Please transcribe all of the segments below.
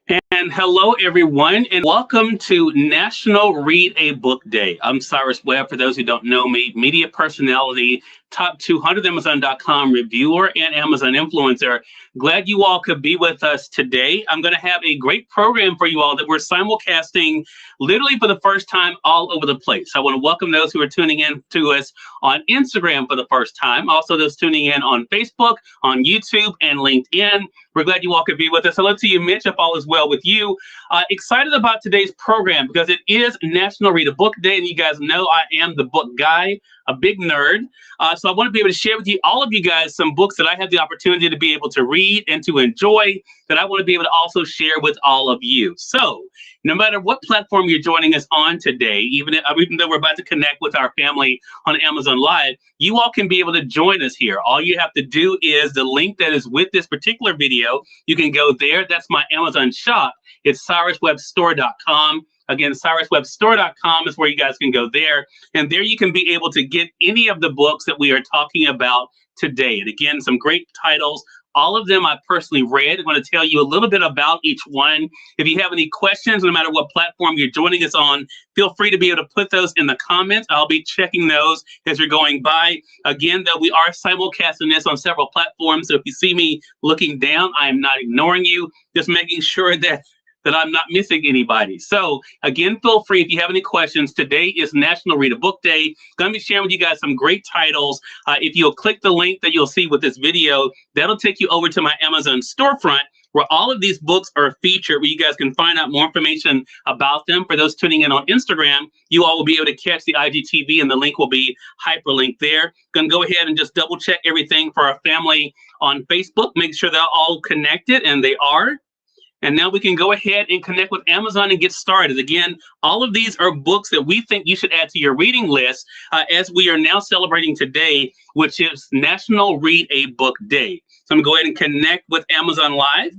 And hello, everyone, and welcome to National Read a Book Day. I'm Cyrus Webb, for those who don't know me, media personality, top 200 Amazon.com reviewer, and Amazon influencer. Glad you all could be with us today. I'm going to have a great program for you all that we're simulcasting literally for the first time all over the place. I want to welcome those who are tuning in to us on Instagram for the first time, also those tuning in on Facebook, on YouTube, and LinkedIn. We're glad you all could be with us. Hello to you, Mitch, if all is well with you. Excited about today's program because it is National Read a Book Day, and you guys know I am the book guy, a big nerd. So I want to be able to share with you, all of you guys, some books that I have the opportunity to be able to read and to enjoy that I want to be able to also share with all of you. So no matter what platform you're joining us on today, even though we're about to connect with our family on Amazon Live, you all can be able to join us here. All you have to do is the link that is with this particular video. You can go there. That's my Amazon shop. It's cyruswebstore.com. Again, cyruswebstore.com is where you guys can go there. And there you can be able to get any of the books that we are talking about today. And again, some great titles. All of them I personally read. I'm going to tell you a little bit about each one. If you have any questions, no matter what platform you're joining us on, feel free to be able to put those in the comments. I'll be checking those as you're going by. Again, though, we are simulcasting this on several platforms. So if you see me looking down, I am not ignoring you, just making sure that I'm not missing anybody. So again, feel free if you have any questions. Today is National Read a Book Day. Going to be sharing with you guys some great titles. If you'll click the link that you'll see with this video, that'll take you over to my Amazon storefront, where all of these books are featured, where you guys can find out more information about them. For those tuning in on Instagram, you all will be able to catch the IGTV, and the link will be hyperlinked there. Going to go ahead and just double check everything for our family on Facebook. Make sure they're all connected, and they are. And now we can go ahead and connect with Amazon and get started. Again, all of these are books that we think you should add to your reading list as we are now celebrating today, which is National Read a Book Day. So I'm going to go ahead and connect with Amazon Live.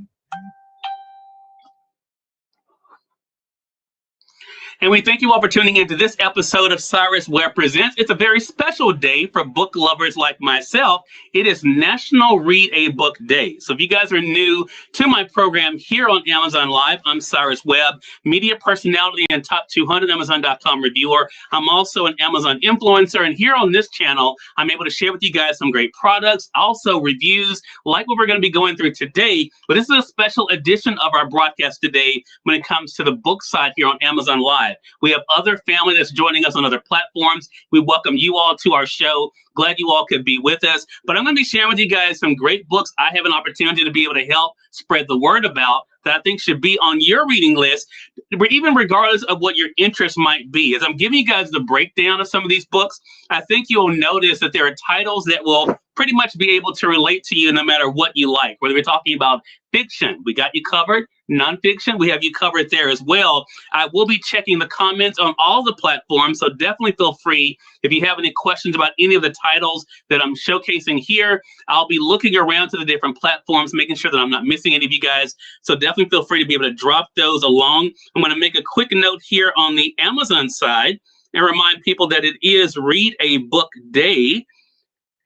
And we thank you all for tuning into this episode of Cyrus Webb Presents. It's a very special day for book lovers like myself. It is National Read a Book Day. So if you guys are new to my program here on Amazon Live, I'm Cyrus Webb, media personality and top 200 Amazon.com reviewer. I'm also an Amazon influencer. And here on this channel, I'm able to share with you guys some great products, also reviews like what we're going to be going through today. But this is a special edition of our broadcast today when it comes to the book side here on Amazon Live. We have other family that's joining us on other platforms. We welcome you all to our show. Glad you all could be with us. But I'm going to be sharing with you guys some great books I have an opportunity to be able to help spread the word about that I think should be on your reading list, even regardless of what your interest might be. As I'm giving you guys the breakdown of some of these books, I think you'll notice that there are titles that will pretty much be able to relate to you no matter what you like. Whether we're talking about fiction, we got you covered. Nonfiction, we have you covered there as well. I will be checking the comments on all the platforms, so definitely feel free if you have any questions about any of the titles that I'm showcasing here. I'll be looking around to the different platforms, making sure that I'm not missing any of you guys. So definitely feel free to be able to drop those along. I'm going to make a quick note here on the Amazon side and remind people that it is Read a Book Day.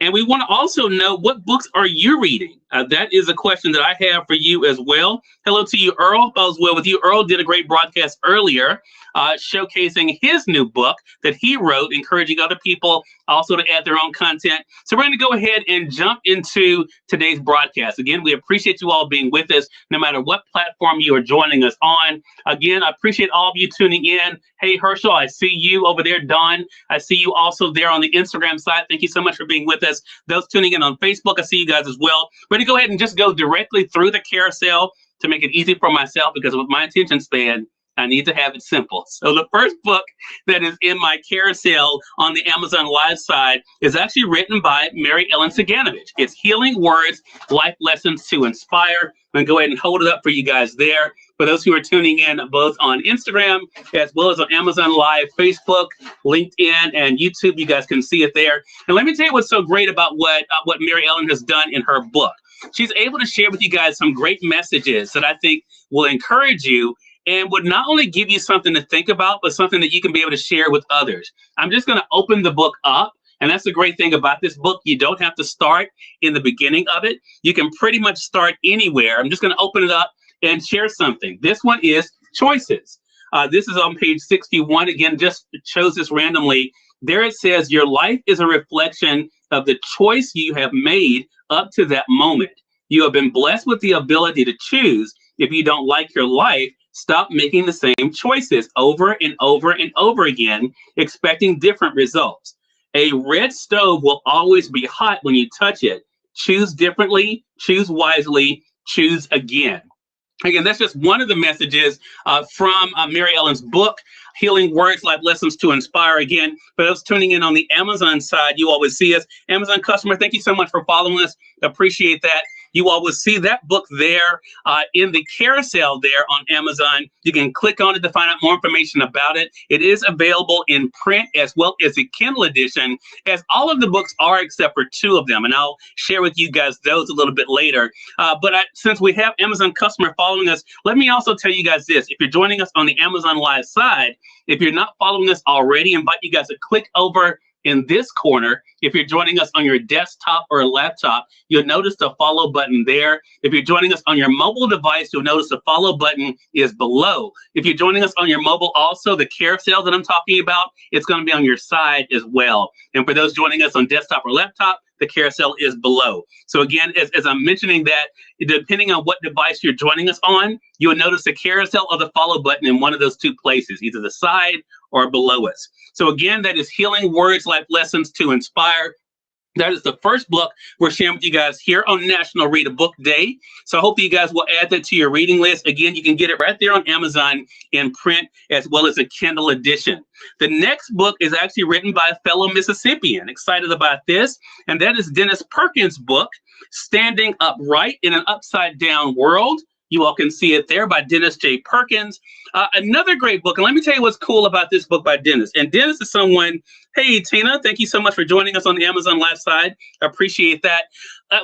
And we want to also know, what books are you reading? That is a question that I have for you as well. Hello to you, Earl. All's well with you. Earl did a great broadcast earlier showcasing his new book that he wrote, encouraging other people also to add their own content. So we're going to go ahead and jump into today's broadcast. Again, we appreciate you all being with us, no matter what platform you are joining us on. Again, I appreciate all of you tuning in. Hey, Herschel, I see you over there. Don, I see you also there on the Instagram side. Thank you so much for being with us. Those tuning in on Facebook, I see you guys as well. We're going to go ahead and just go directly through the carousel to make it easy for myself, because with my attention span, I need to have it simple. So the first book that is in my carousel on the Amazon Live side is actually written by Mary Ellen Saganovich. It's Healing Words, Life Lessons to Inspire. I'm going to go ahead and hold it up for you guys there. For those who are tuning in both on Instagram as well as on Amazon Live, Facebook, LinkedIn, and YouTube, you guys can see it there. And let me tell you what's so great about what Mary Ellen has done in her book. She's able to share with you guys some great messages that I think will encourage you and would not only give you something to think about, but something that you can be able to share with others. I'm just going to open the book up. And that's the great thing about this book. You don't have to start in the beginning of it. You can pretty much start anywhere. I'm just going to open it up and share something. This one is choices. This is on page 61. Again, just chose this randomly. There it says, your life is a reflection of the choice you have made up to that moment. You have been blessed with the ability to choose. If you don't like your life, stop making the same choices over and over and over again, expecting different results. A red stove will always be hot when you touch it. Choose differently, choose wisely, choose again. Again, that's just one of the messages from Mary Ellen's book, Healing Words, Life Lessons to Inspire. Again, for those tuning in on the Amazon side, you all will see us. Amazon customer, thank you so much for following us. Appreciate that. You all will see that book there in the carousel there on Amazon. You can click on it to find out more information about it. It is available in print as well as a Kindle edition, as all of the books are except for two of them. And I'll share with you guys those a little bit later. Since we have Amazon customer following us, let me also tell you guys this. If you're joining us on the Amazon Live side, if you're not following us already, I invite you guys to click over in this corner. If you're joining us on your desktop or a laptop, you'll notice the follow button there. If you're joining us on your mobile device, you'll notice the follow button is below. If you're joining us on your mobile also, the carousel that I'm talking about, it's going to be on your side as well. And for those joining us on desktop or laptop, the carousel is below. So again, as I'm mentioning that, depending on what device you're joining us on, you'll notice the carousel or the follow button in one of those two places, either the side or below us. So again, that is Healing Words, Life Lessons to Inspire. That is the first book we're sharing with you guys here on National Read a Book Day. So I hope that you guys will add that to your reading list. Again, you can get it right there on Amazon in print as well as a Kindle edition. The next book is actually written by a fellow Mississippian. Excited about this. And that is Dennis Perkins' book, Standing Upright in an Upside Down World. You all can see it there by Dennis J. Perkins. Another great book. And let me tell you what's cool about this book by Dennis. And Dennis is someone, hey, Tina, thank you so much for joining us on the Amazon Live side. I appreciate that.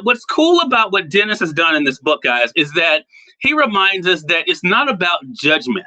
What's cool about what Dennis has done in this book, guys, is that he reminds us that it's not about judgment.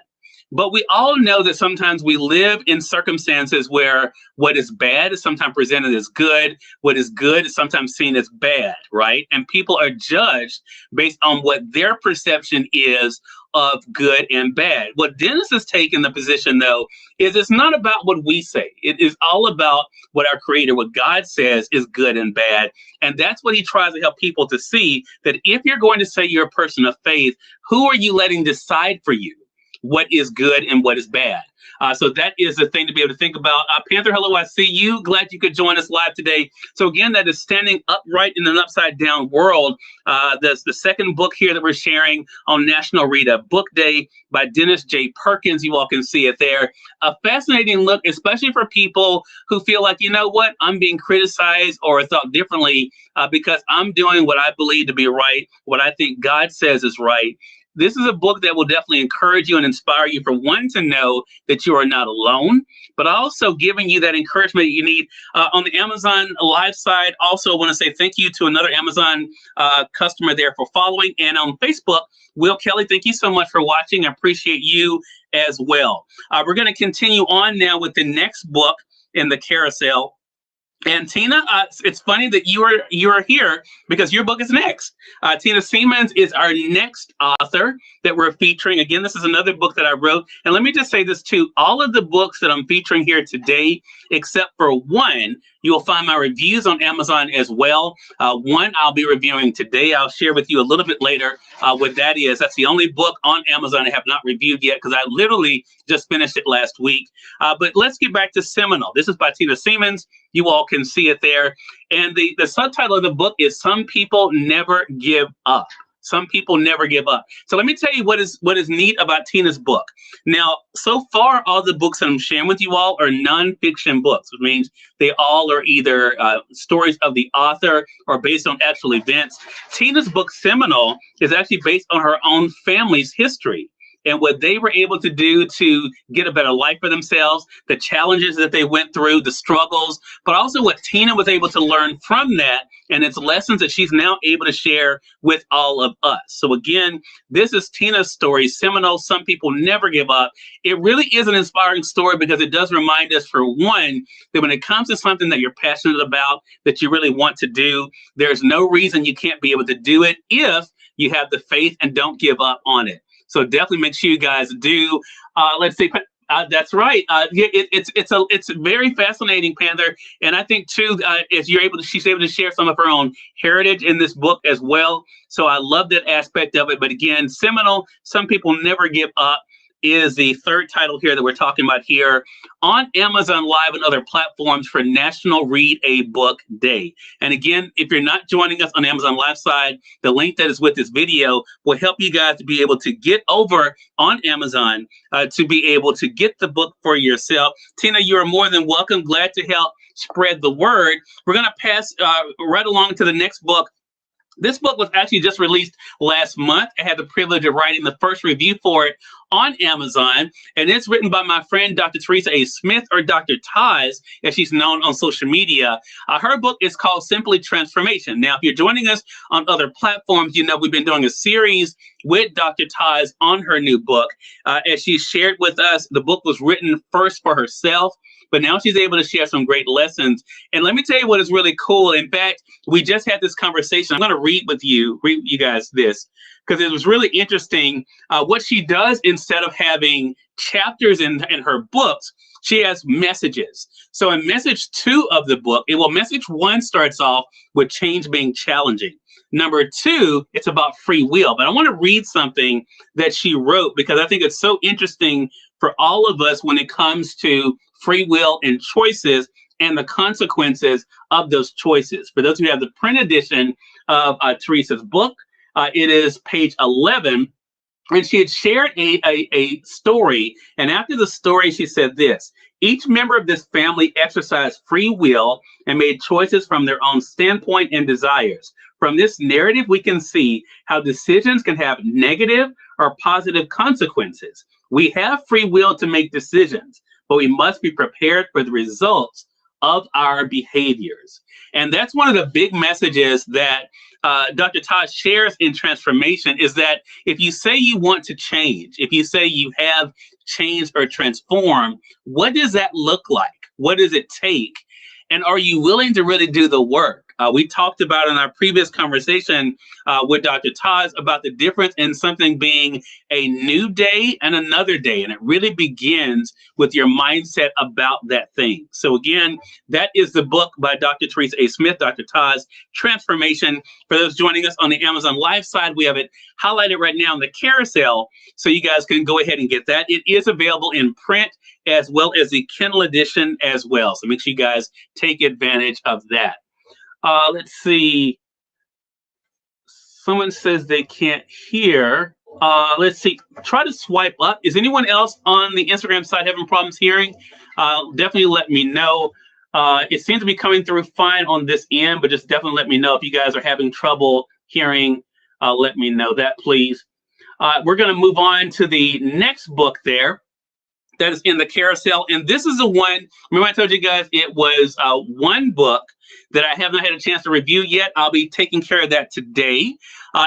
But we all know that sometimes we live in circumstances where what is bad is sometimes presented as good. What is good is sometimes seen as bad, right? And people are judged based on what their perception is of good and bad. What Dennis has taken the position, though, is it's not about what we say. It is all about what our Creator, what God says is good and bad. And that's what he tries to help people to see, that if you're going to say you're a person of faith, who are you letting decide for you what is good and what is bad? So that is the thing to be able to think about. Panther, hello, I see you. Glad you could join us live today. So again, that is Standing Upright in an Upside Down World. That's the second book here that we're sharing on National Read a Book Day by Dennis J. Perkins. You all can see it there. A fascinating look, especially for people who feel like, you know what, I'm being criticized or thought differently because I'm doing what I believe to be right, what I think God says is right. This is a book that will definitely encourage you and inspire you, for one, to know that you are not alone, but also giving you that encouragement you need. On the Amazon Live side, also want to say thank you to another Amazon customer there for following. And on Facebook, Will Kelly, thank you so much for watching. I appreciate you as well. We're going to continue on now with the next book in the carousel. And Tina, it's funny that you are here because your book is next. Tina Siemens is our next author that we're featuring. Again, this is another book that I wrote. And let me just say this too. All of the books that I'm featuring here today, except for one, you will find my reviews on Amazon as well. One I'll be reviewing today. I'll share with you a little bit later what that is. That's the only book on Amazon I have not reviewed yet because I literally just finished it last week. But let's get back to Seminole. This is by Tina Siemens. You all can see it there. And the subtitle of the book is Some People Never Give Up. Some people never give up. So let me tell you what is neat about Tina's book. Now, so far, all the books that I'm sharing with you all are nonfiction books, which means they all are either stories of the author or based on actual events. Tina's book, Seminole, is actually based on her own family's history and what they were able to do to get a better life for themselves, the challenges that they went through, the struggles, but also what Tina was able to learn from that and its lessons that she's now able to share with all of us. So again, this is Tina's story, Seminole, Some People Never Give Up. It really is an inspiring story because it does remind us, for one, that when it comes to something that you're passionate about, that you really want to do, there's no reason you can't be able to do it if you have the faith, and don't give up on it. So definitely make sure you guys do. Let's see. That's right. Yeah, it's very fascinating, Panther, and I think too, as she's able to share some of her own heritage in this book as well. So I love that aspect of it. But again, seminal. Some people never give up is the third title here that we're talking about here on Amazon Live and other platforms for National Read a Book Day. And again, if you're not joining us on Amazon Live side, the link that is with this video will help you guys to be able to get over on Amazon to be able to get the book for yourself. Tina, you are more than welcome. Glad to help spread the word. We're going to pass right along to the next book. This book was actually just released last month. I had the privilege of writing the first review for it on Amazon, and it's written by my friend, Dr. Teresa A. Smith, or Dr. Taz, as she's known on social media. Her book is called Simply Transformation. Now, if you're joining us on other platforms, you know we've been doing a series with Dr. Taz on her new book. As she shared with us, the book was written first for herself, but now she's able to share some great lessons. And let me tell you what is really cool. In fact, we just had this conversation. I'm going to read you guys this, because it was really interesting. What she does, instead of having chapters in her books, she has messages. So in message 2 of the book, message 1 starts off with change being challenging. Number 2, it's about free will. But I want to read something that she wrote, because I think it's so interesting for all of us when it comes to free will and choices and the consequences of those choices. For those who have the print edition of Teresa's book, it is page 11. And she had shared a story. And after the story, she said this: each member of this family exercised free will and made choices from their own standpoint and desires. From this narrative, we can see how decisions can have negative or positive consequences. We have free will to make decisions, but we must be prepared for the results of our behaviors. And that's one of the big messages that Dr. Todd shares in Transformation, is that if you say you want to change, if you say you have changed or transformed, what does that look like? What does it take? And are you willing to really do the work? We talked about in our previous conversation with Dr. Taz about the difference in something being a new day and another day. And it really begins with your mindset about that thing. So again, that is the book by Dr. Teresa A. Smith, Dr. Taz, Transformation. For those joining us on the Amazon Live side, we have it highlighted right now in the carousel, so you guys can go ahead and get that. It is available in print as well as the Kindle edition as well. So make sure you guys take advantage of that. Let's see. Someone says they can't hear. Let's see. Try to swipe up. Is anyone else on the Instagram side having problems hearing? Definitely let me know. It seems to be coming through fine on this end, but just definitely let me know if you guys are having trouble hearing. Let me know that, please. We're going to move on to the next book there that is in the carousel. And this is the one, remember I told you guys it was one book that I haven't had a chance to review yet. I'll be taking care of that today.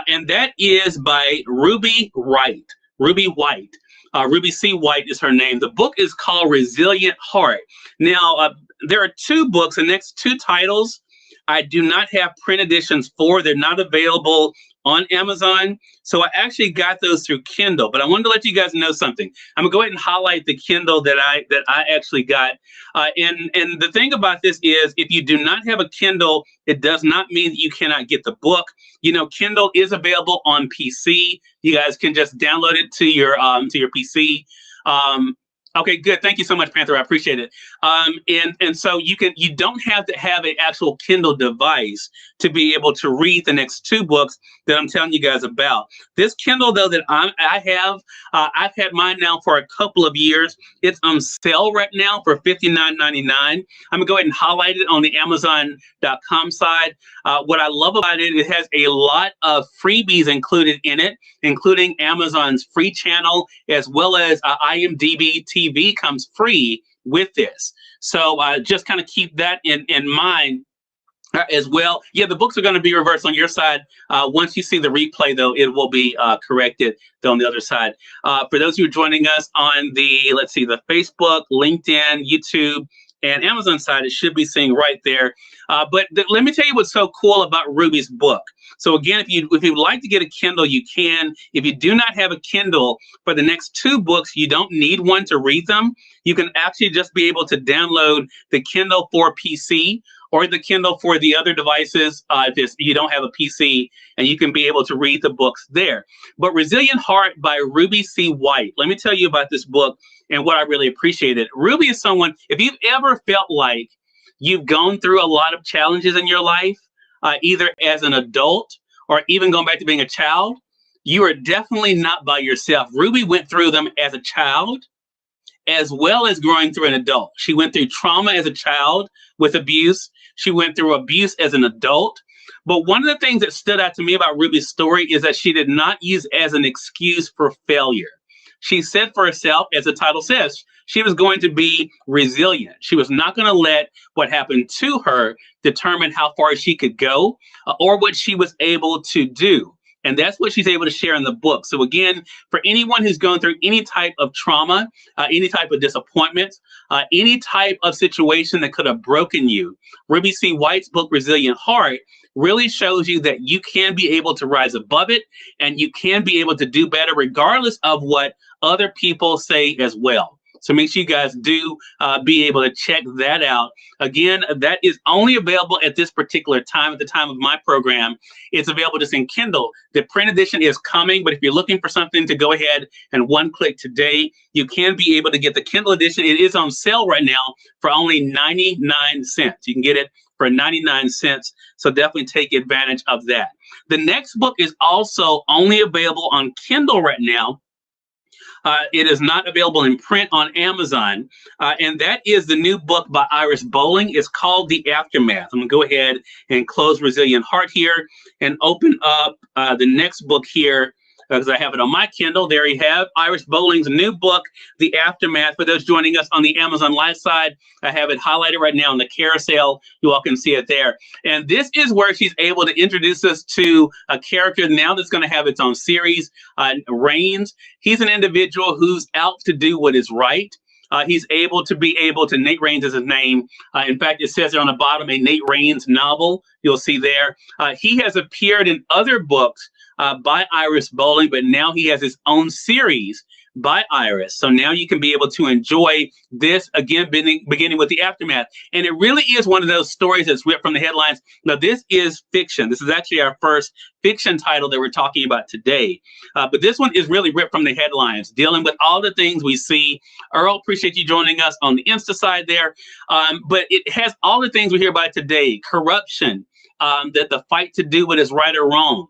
And that is by Ruby Wright. Ruby White. Ruby C. White is her name. The book is called Resilient Heart. Now, there are two books, the next two titles I do not have print editions for. They're not available on Amazon. So I actually got those through Kindle, but I wanted to let you guys know something. I'm gonna go ahead and highlight the Kindle that I actually got. And the thing about this is, if you do not have a Kindle, it does not mean that you cannot get the book. You know, Kindle is available on PC. You guys can just download it to your PC. Okay, good. Thank you so much, Panther. I appreciate it. And so you don't have to have an actual Kindle device to be able to read the next two books that I'm telling you guys about. This Kindle, though, that I have, I've had mine now for a couple of years. It's on sale right now for $59.99. I'm gonna go ahead and highlight it on the Amazon.com side. What I love about it, it has a lot of freebies included in it, including Amazon's free channel, as well as IMDb TV comes free with this. So just kind of keep that in mind as well. Yeah, the books are going to be reversed on your side. Once you see the replay, though, it will be corrected on the other side. For those who are joining us on the, let's see, the Facebook, LinkedIn, YouTube, and Amazon side, it should be seeing right there. Let me tell you what's so cool about Ruby's book. So again, if you'd like to get a Kindle, you can. If you do not have a Kindle for the next two books, you don't need one to read them. You can actually just be able to download the Kindle for PC or the Kindle for the other devices if you don't have a PC, and you can be able to read the books there. But Resilient Heart by Ruby C. White. Let me tell you about this book and what I really appreciated. Ruby is someone, if you've ever felt like you've gone through a lot of challenges in your life, either as an adult or even going back to being a child, you are definitely not by yourself. Ruby went through them as a child, as well as growing through an adult. She went through trauma as a child with abuse. She went through abuse as an adult. But one of the things that stood out to me about Ruby's story is that she did not use as an excuse for failure. She said for herself, as the title says, she was going to be resilient. She was not going to let what happened to her determine how far she could go or what she was able to do. And that's what she's able to share in the book. So again, for anyone who's going through any type of trauma, any type of disappointment, any type of situation that could have broken you, Ruby C. White's book, Resilient Heart, really shows you that you can be able to rise above it and you can be able to do better regardless of what other people say as well. So make sure you guys do be able to check that out. Again, that is only available at this particular time, at the time of my program. It's available just in Kindle. The print edition is coming, but if you're looking for something to go ahead and one click today, you can be able to get the Kindle edition. It is on sale right now for only 99 cents. You can get it for 99 cents. So definitely take advantage of that. The next book is also only available on Kindle right now. It is not available in print on Amazon. And that is the new book by Iris Bowling. It's called The Aftermath. I'm going to go ahead and close Resilient Heart here and open up the next book here because I have it on my Kindle. There you have Iris Bowling's new book, The Aftermath. For those joining us on the Amazon Live side, I have it highlighted right now on the carousel. You all can see it there. And this is where she's able to introduce us to a character now that's going to have its own series, Rains. He's an individual who's out to do what is right. He's able to Nate Rains is his name. In fact, it says there on the bottom, a Nate Rains novel. You'll see there. He has appeared in other books by Iris Bowling, but now he has his own series by Iris. So now you can be able to enjoy this, again, beginning with The Aftermath. And it really is one of those stories that's ripped from the headlines. Now, this is fiction. This is actually our first fiction title that we're talking about today. But this one is really ripped from the headlines, dealing with all the things we see. Earl, appreciate you joining us on the Insta side there. But it has all the things we hear about today: corruption, that the fight to do what is right or wrong.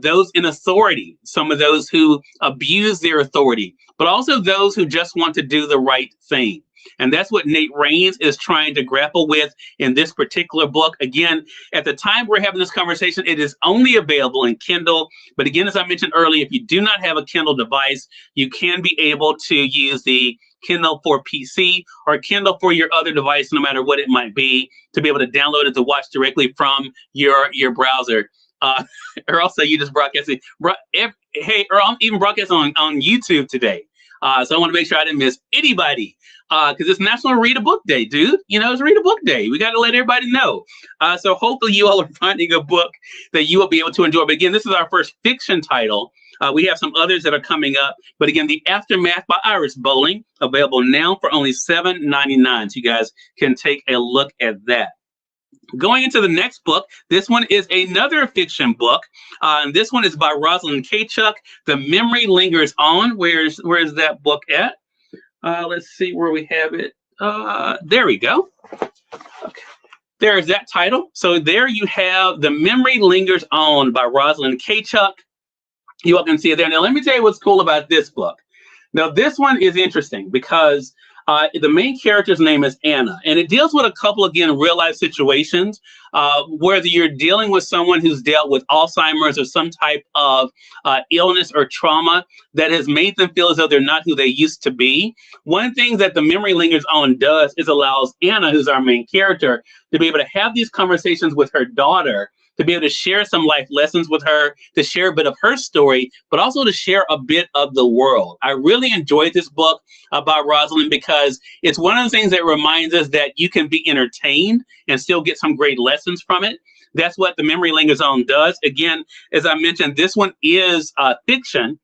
Those in authority, some of those who abuse their authority, but also those who just want to do the right thing. And that's what Nate Rains is trying to grapple with in this particular book. Again, at the time we're having this conversation, it is only available in Kindle. But again, as I mentioned earlier, if you do not have a Kindle device, you can be able to use the Kindle for PC or Kindle for your other device, no matter what it might be, to be able to download it to watch directly from your browser. Earl, so you just broadcasting. Hey, Earl, I'm even broadcasting on YouTube today. So I want to make sure I didn't miss anybody because it's National Read a Book Day, dude. You know, it's Read a Book Day. We got to let everybody know. So hopefully you all are finding a book that you will be able to enjoy. But again, this is our first fiction title. We have some others that are coming up. But again, The Aftermath by Iris Bowling, available now for only $7.99. So you guys can take a look at that. Going into the next book, this one is another fiction book. And this one is by Rosalind Kachuk, The Memory Lingers On. Where's that book at? Let's see where we have it. There we go. Okay. There's that title. So there you have The Memory Lingers On by Rosalind Kachuk. You all can see it there. Now, let me tell you what's cool about this book. Now, this one is interesting because the main character's name is Anna, and it deals with a couple, again, real life situations, whether you're dealing with someone who's dealt with Alzheimer's or some type of illness or trauma that has made them feel as though they're not who they used to be. One thing that The Memory Lingers On does is allows Anna, who's our main character, to be able to have these conversations with her daughter to be able to share some life lessons with her, to share a bit of her story, but also to share a bit of the world. I really enjoyed this book about Rosalind because it's one of the things that reminds us that you can be entertained and still get some great lessons from it. That's what the Memory Lingers Zone does. Again, as I mentioned, this one is fiction,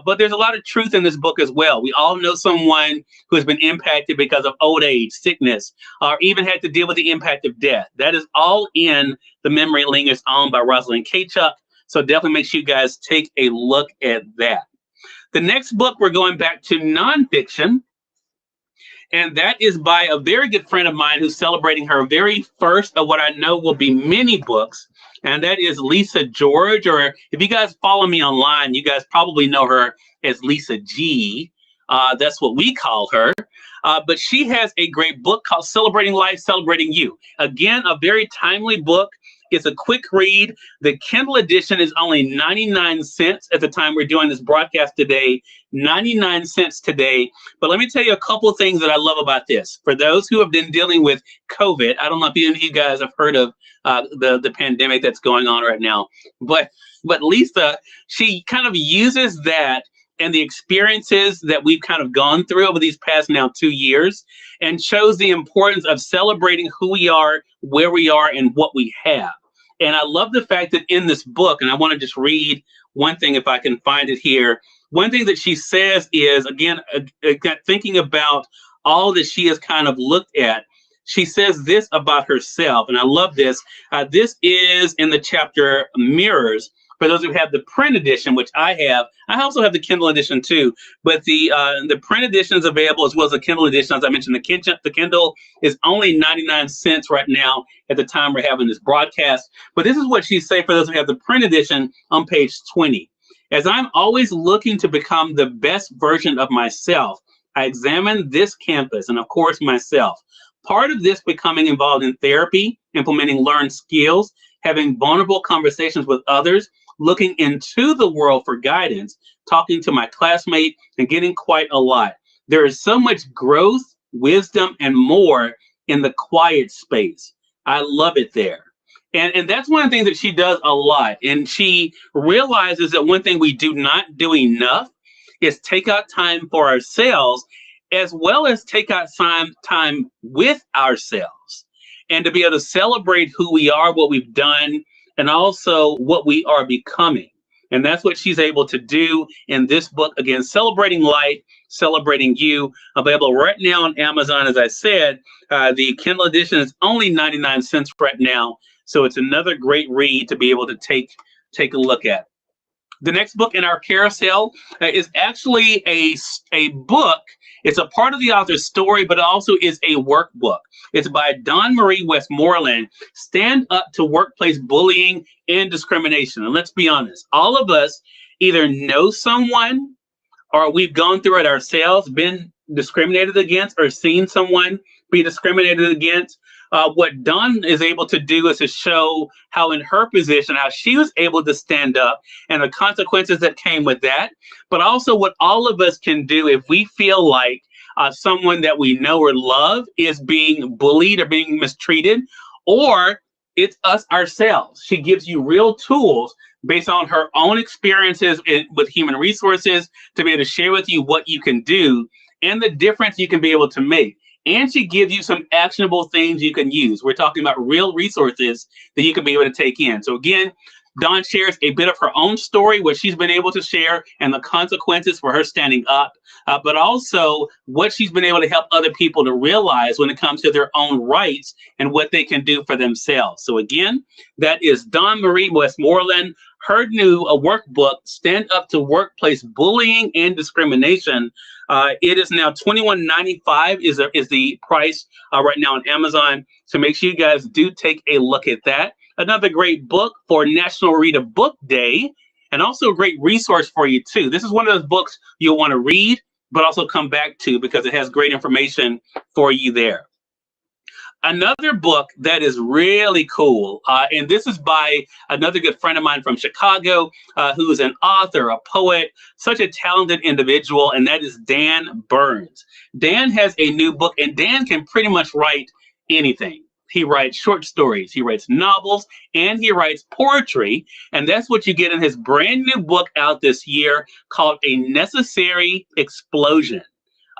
but there's a lot of truth in this book as well. We all know someone who has been impacted because of old age, sickness, or even had to deal with the impact of death. That is all in the Memory Lingers owned by Rosalind Kachuk. So definitely make sure you guys take a look at that. The next book, we're going back to nonfiction. And that is by a very good friend of mine who's celebrating her very first of what I know will be many books. And that is Lisa George, or if you guys follow me online, you guys probably know her as Lisa G. That's what we call her. But she has a great book called Celebrating Life, Celebrating You. Again, a very timely book. It's a quick read. The Kindle edition is only 99 cents at the time we're doing this broadcast today. 99 cents today. But let me tell you a couple of things that I love about this. For those who have been dealing with COVID, I don't know if any of you guys have heard of the pandemic that's going on right now. But Lisa, she kind of uses that and the experiences that we've kind of gone through over these past now 2 years and shows the importance of celebrating who we are, where we are, and what we have. And I love the fact that in this book, and I want to just read one thing if I can find it here. One thing that she says is, again, thinking about all that she has kind of looked at, she says this about herself, and I love this. This is in the chapter Mirrors. For those who have the print edition, which I have, I also have the Kindle edition too. But the print edition is available as well as the Kindle edition. As I mentioned, the Kindle is only 99 cents right now at the time we're having this broadcast. But this is what she said for those who have the print edition on page 20. As I'm always looking to become the best version of myself, I examine this campus and, of course, myself. Part of this becoming involved in therapy, implementing learned skills, having vulnerable conversations with others, looking into the world for guidance, talking to my classmate, and getting quite a lot. There is so much growth, wisdom, and more in the quiet space. I love it there. And that's one of the things that she does a lot. And she realizes that one thing we do not do enough is take out time for ourselves, as well as take out time with ourselves, and to be able to celebrate who we are, what we've done, and also what we are becoming. And that's what she's able to do in this book. Again, Celebrating Life, Celebrating You, available right now on Amazon. As I said, the Kindle edition is only 99 cents right now. So it's another great read to be able to take a look at. The next book in our carousel is actually a book. It's a part of the author's story, but it also is a workbook. It's by Dawn Marie Westmoreland, Stand Up to Workplace Bullying and Discrimination. And let's be honest, all of us either know someone or we've gone through it ourselves, been discriminated against, or seen someone be discriminated against. What Dawn is able to do is to show how in her position, how she was able to stand up and the consequences that came with that, but also what all of us can do if we feel like someone that we know or love is being bullied or being mistreated, or it's us ourselves. She gives you real tools based on her own experiences with human resources to be able to share with you what you can do and the difference you can be able to make. And she gives you some actionable things you can use. We're talking about real resources that you can be able to take in. So again, Dawn shares a bit of her own story, what she's been able to share and the consequences for her standing up, but also what she's been able to help other people to realize when it comes to their own rights and what they can do for themselves. So again, that is Dawn Marie Westmoreland. Her new workbook, Stand Up to Workplace Bullying and Discrimination. It is now $21.95 is the price right now on Amazon. So make sure you guys do take a look at that. Another great book for National Read a Book Day, and also a great resource for you too. This is one of those books you'll want to read, but also come back to because it has great information for you there. Another book that is really cool, and this is by another good friend of mine from Chicago, who is an author, a poet, such a talented individual, and that is Dan Burns. Dan has a new book, and Dan can pretty much write anything. he writes short stories, he writes novels, and he writes poetry. And that's what you get in his brand new book out this year called A Necessary Explosion.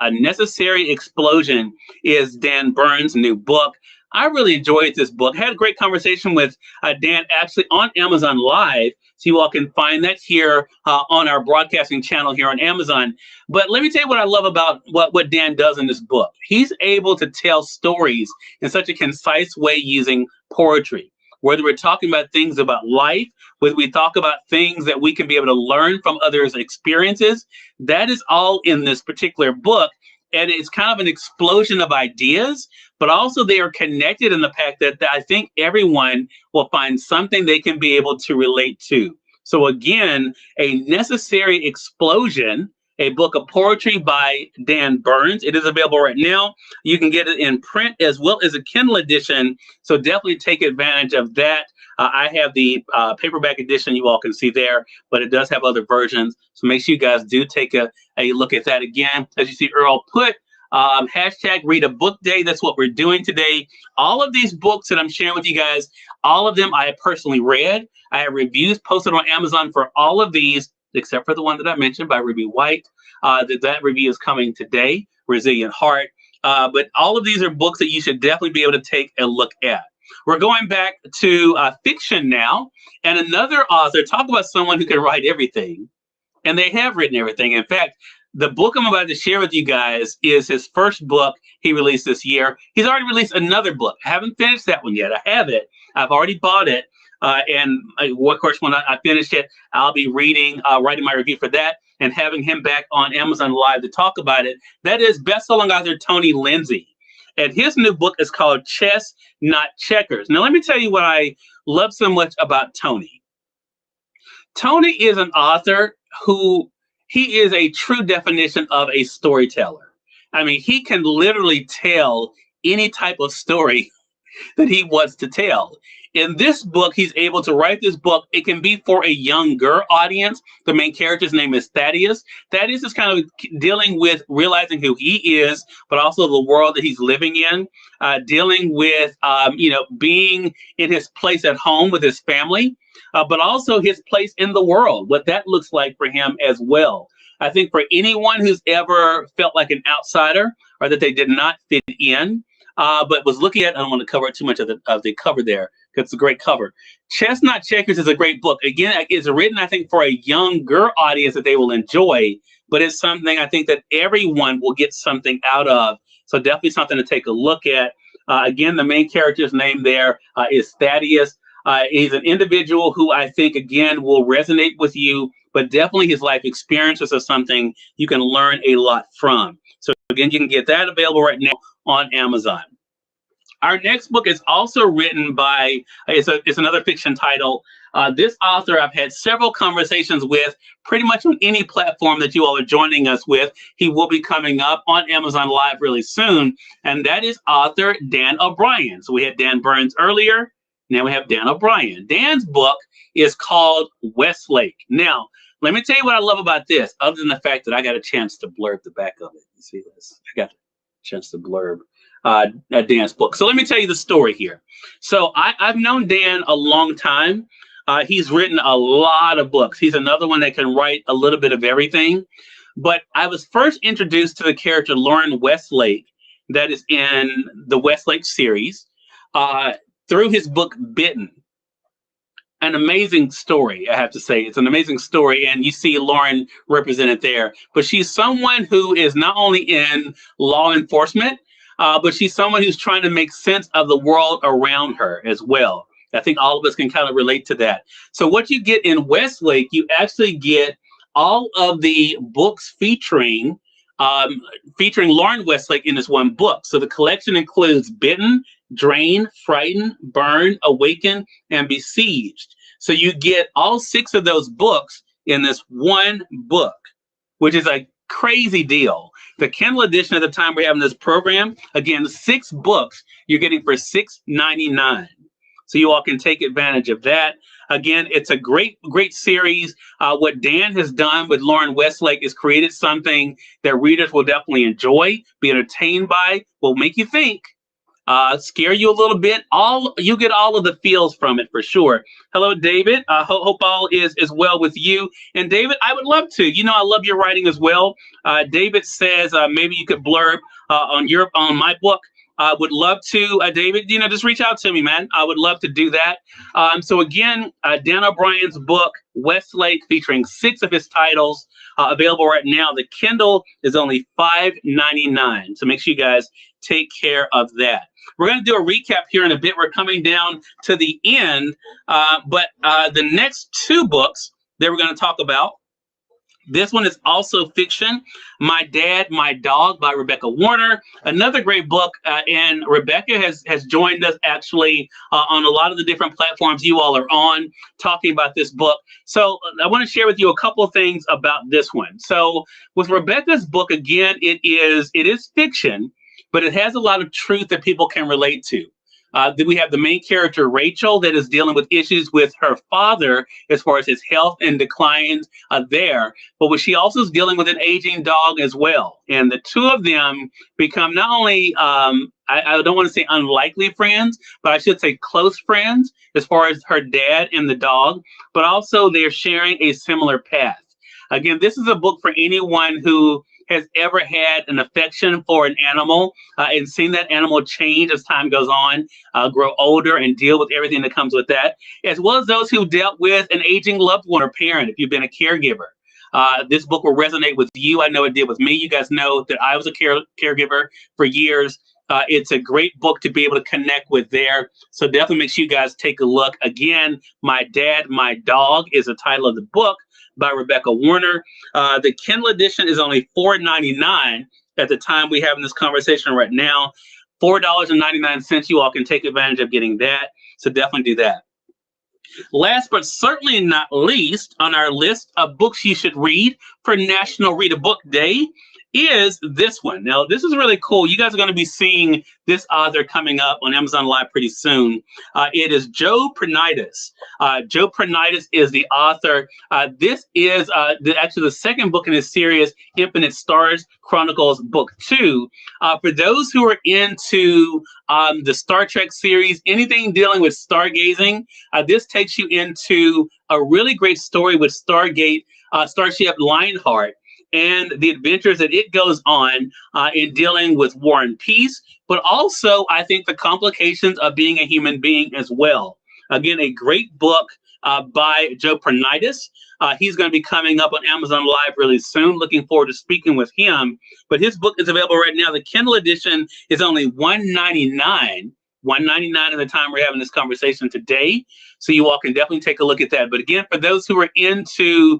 A Necessary Explosion is Dan Burns' new book. I really enjoyed this book. Had a great conversation with Dan actually on Amazon Live. So you all can find that here on our broadcasting channel here on Amazon. But let me tell you what I love about what Dan does in this book. He's able to tell stories in such a concise way using poetry. Whether we're talking about things about life, whether we talk about things that we can be able to learn from others' experiences, that is all in this particular book. And it's kind of an explosion of ideas, but also they are connected in the fact that I think everyone will find something they can be able to relate to. So again, A Necessary Explosion, a book of poetry by Dan Burns. It is available right now. You can get it in print as well as a Kindle edition. So definitely take advantage of that. I have the paperback edition you all can see there, but it does have other versions. So make sure you guys do take a look at that again. As you see Earl put, hashtag read a book day. That's what we're doing today. All of these books that I'm sharing with you guys, all of them I have personally read. I have reviews posted on Amazon for all of these, except for the one that I mentioned by Ruby White. That review is coming today, Resilient Heart. But all of these are books that you should definitely be able to take a look at. We're going back to fiction now, and another author, talk about someone who can write everything, and they have written everything. In fact, the book I'm about to share with you guys is his first book he released this year. He's already released another book. I haven't finished that one yet. I have it. I've already bought it. Of course, when I finish it, I'll be reading, writing my review for that, and having him back on Amazon Live to talk about it. That is best-selling author Tony Lindsay. And his new book is called Chess, Not Checkers. Now, let me tell you what I love so much about Tony. Tony is an author who, he is a true definition of a storyteller. I mean, he can literally tell any type of story that he wants to tell. In this book, he's able to write this book. It can be for a younger audience. The main character's name is Thaddeus. Thaddeus is kind of dealing with realizing who he is, but also the world that he's living in, dealing with, being in his place at home with his family, but also his place in the world, what that looks like for him as well. I think for anyone who's ever felt like an outsider or that they did not fit in, but was looking at, I don't want to cover too much of the cover there, because it's a great cover. Chess Not Checkers is a great book. Again, it's written, I think, for a younger audience that they will enjoy, but it's something I think that everyone will get something out of. So definitely something to take a look at. Again, the main character's name there is Thaddeus. He's an individual who I think, again, will resonate with you, but definitely his life experiences are something you can learn a lot from. So again, you can get that available right now on Amazon. Our next book is also written by, it's another fiction title. This author I've had several conversations with pretty much on any platform that you all are joining us with. He will be coming up on Amazon Live really soon, and that is author Dan O'Brien. So we had Dan Burns earlier, now we have Dan O'Brien. Dan's book is called Westlake. Now, let me tell you what I love about this, other than the fact that I got a chance to blurb the back of it. You see this? I got a chance to blurb Dan's book. So let me tell you the story here. So I've known Dan a long time. He's written a lot of books. He's another one that can write a little bit of everything. But I was first introduced to the character Lauren Westlake that is in the Westlake series through his book Bitten. An amazing story, I have to say. It's an amazing story, and you see Lauren represented there. But she's someone who is not only in law enforcement, but she's someone who's trying to make sense of the world around her as well. I think all of us can kind of relate to that. So what you get in Westlake, you actually get all of the books featuring Lauren Westlake in this one book. So the collection includes Bitten, Drain, Frighten, Burn, Awaken, and Besieged. So you get all 6 of those books in this one book, which is a crazy deal. The Kindle edition at the time we're having this program, again, 6 books you're getting for $6.99. So you all can take advantage of that. Again, it's a great series. What Dan has done with Lauren Westlake is created something that readers will definitely enjoy, be entertained by, will make you think, scare you a little bit. You get all of the feels from it for sure. Hello, David. Hope all is well with you. And David, I would love to. I love your writing as well. David says maybe you could blurb on my book. I would love to, David. Just reach out to me, man. I would love to do that. So again, Dan O'Brien's book, Westlake, featuring 6 of his titles, available right now. The Kindle is only $5.99. So make sure you guys take care of that. We're going to do a recap here in a bit. We're coming down to the end, but the next 2 books that we're going to talk about. This one is also fiction. My Dad, My Dog by Rebecca Warner. Another great book. And Rebecca has joined us actually on a lot of the different platforms you all are on talking about this book. So I want to share with you a couple of things about this one. So with Rebecca's book, again, it is fiction, but it has a lot of truth that people can relate to. Then we have the main character, Rachel, that is dealing with issues with her father as far as his health and declines there. But she also is dealing with an aging dog as well. And the 2 of them become not only, I don't want to say unlikely friends, but I should say close friends as far as her dad and the dog, but also they're sharing a similar path. Again, this is a book for anyone who has ever had an affection for an animal and seen that animal change as time goes on, grow older and deal with everything that comes with that, as well as those who dealt with an aging loved one or parent if you've been a caregiver. This book will resonate with you. I know it did with me. You guys know that I was a caregiver for years. It's a great book to be able to connect with there. So definitely make sure you guys take a look. Again, My Dad, My Dog is the title of the book by Rebecca Warner. The Kindle edition is only $4.99 at the time we're having this conversation right now. $4.99. You all can take advantage of getting that. So definitely do that. Last but certainly not least on our list of books you should read for National Read a Book Day is this one. Now, this is really cool. You guys are going to be seeing this author coming up on Amazon Live pretty soon. It is Joe Prunitis. Joe Prunitis is the author. This is actually the second book in his series, Infinite Stars Chronicles Book 2. For those who are into the Star Trek series, anything dealing with stargazing, this takes you into a really great story with Starship Lionheart and the adventures that it goes on in dealing with war and peace, but also I think the complications of being a human being as well. Again, a great book by Joe Prunitis. He's going to be coming up on Amazon Live really soon. Looking forward to speaking with him. But his book is available right now. The Kindle edition is only $1.99. $1.99 at the time we're having this conversation today. So you all can definitely take a look at that. But again, for those who are into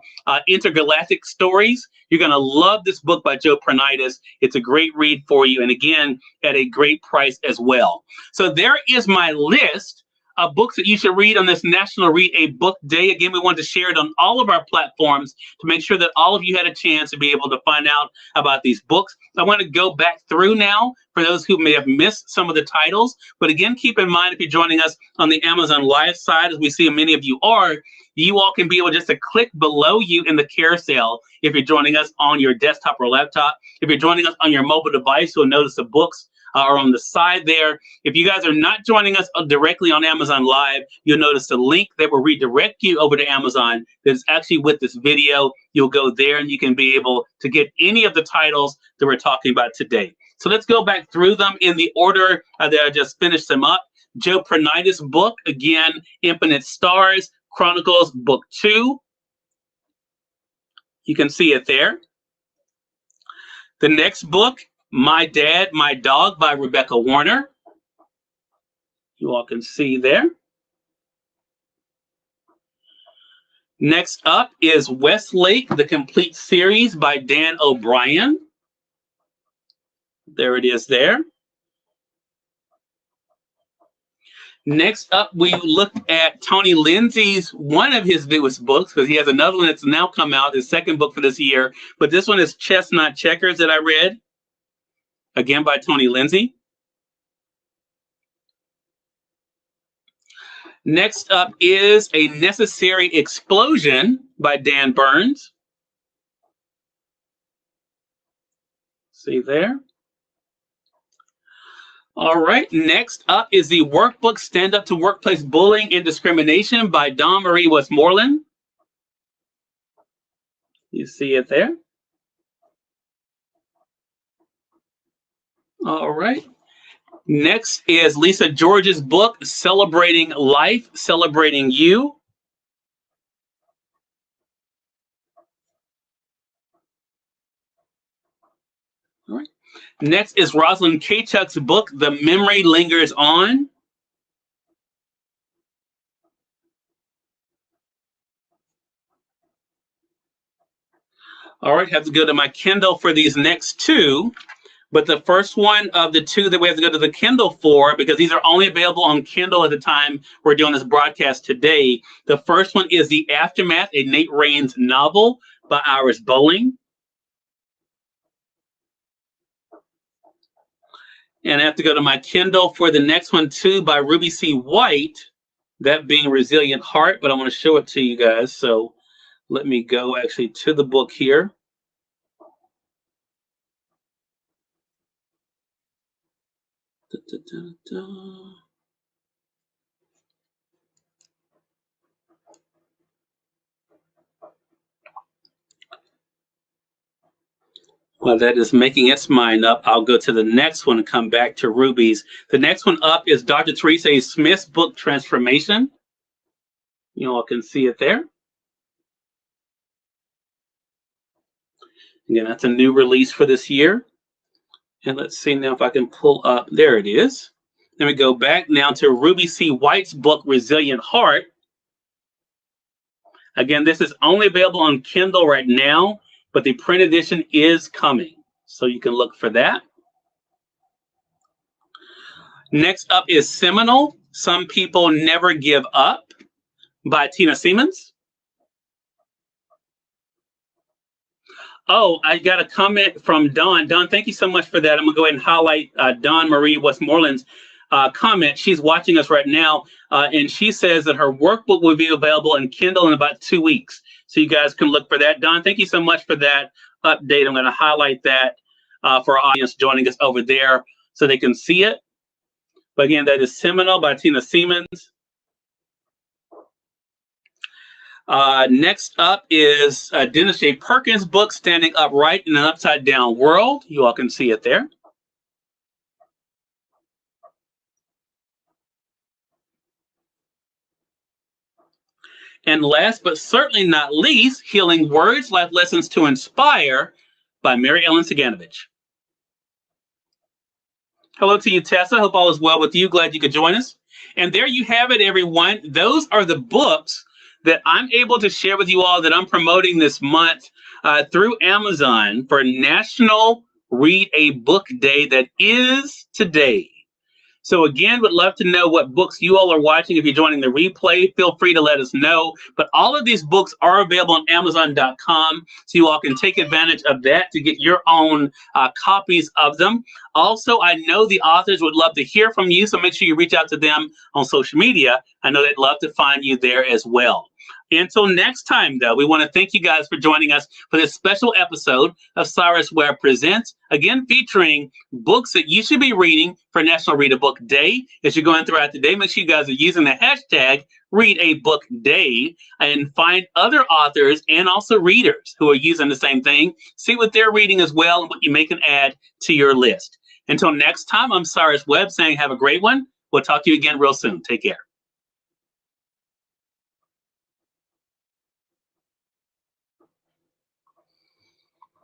intergalactic stories, you're going to love this book by Joe Prunitis. It's a great read for you. And again, at a great price as well. So there is my list of books that you should read on this National Read a Book Day. Again, we want to share it on all of our platforms to make sure that all of you had a chance to be able to find out about these books. I want to go back through now for those who may have missed some of the titles. But again, keep in mind, if you're joining us on the Amazon Live side, as we see many of you are, you all can be able just to click below you in the carousel if you're joining us on your desktop or laptop. If you're joining us on your mobile device, you'll notice the books are on the side there. If you guys are not joining us directly on Amazon Live, you'll notice the link that will redirect you over to Amazon that's actually with this video. You'll go there and you can be able to get any of the titles that we're talking about today. So let's go back through them in the order that I just finished them up. Joe Prunitis' book, again, Infinite Stars Chronicles Book 2. You can see it there. The next book, My Dad, My Dog by Rebecca Warner. You all can see there. Next up is Westlake, the complete series by Dan O'Brien. There it is there. Next up, we looked at Tony Lindsay's, one of his newest books, because he has another one that's now come out, his second book for this year. But this one is Chestnut Checkers that I read, again by Tony Lindsay. Next up is A Necessary Explosion by Dan Burns. See there. All right, next up is the workbook Stand Up to Workplace Bullying and Discrimination by Dawn Marie Westmoreland. You see it there. All right. Next is Lisa George's book, Celebrating Life, Celebrating You. All right. Next is Rosalind Kachuk's book, The Memory Lingers On. All right, have to go to my Kindle for these next two. But the first one of the two that we have to go to the Kindle for, because these are only available on Kindle at the time we're doing this broadcast today. The first one is The Aftermath, a Nate Raines novel by Iris Bowling. And I have to go to my Kindle for the next one too by Ruby C. White, that being Resilient Heart, but I want to show it to you guys. So let me go actually to the book here. Da, da, da, da. While that is making its mind up, I'll go to the next one and come back to Ruby's. The next one up is Dr. Theresa A. Smith's book, Transformation. You all can see it there. Again, that's a new release for this year. And let's see now if I can pull up. There it is. Then we go back now to Ruby C. White's book, Resilient Heart. Again, this is only available on Kindle right now, but the print edition is coming. So you can look for that. Next up is Seminal, Some People Never Give Up by Tina Siemens. Oh, I got a comment from Dawn. Dawn, thank you so much for that. I'm going to go ahead and highlight Dawn Marie Westmoreland's comment. She's watching us right now, and she says that her workbook will be available in Kindle in about 2 weeks. So you guys can look for that. Dawn, thank you so much for that update. I'm going to highlight that for our audience joining us over there so they can see it. But again, that is Seminal by Tina Siemens. Next up is Dennis J. Perkins' book, Standing Upright in an Upside Down World. You all can see it there. And last but certainly not least, Healing Words, Life Lessons to Inspire by Mary Ellen Saganovich. Hello to you, Tessa. Hope all is well with you. Glad you could join us. And there you have it, everyone. Those are the books that I'm able to share with you all that I'm promoting this month through Amazon for National Read a Book Day that is today. So again, would love to know what books you all are watching. If you're joining the replay, feel free to let us know. But all of these books are available on Amazon.com, so you all can take advantage of that to get your own copies of them. Also, I know the authors would love to hear from you, so make sure you reach out to them on social media. I know they'd love to find you there as well. Until next time, though, we want to thank you guys for joining us for this special episode of Cyrus Webb Presents, again featuring books that you should be reading for National Read a Book Day. As you're going throughout the day, make sure you guys are using the hashtag Read a Book Day and find other authors and also readers who are using the same thing. See what they're reading as well and what you may can add to your list. Until next time, I'm Cyrus Webb saying have a great one. We'll talk to you again real soon. Take care.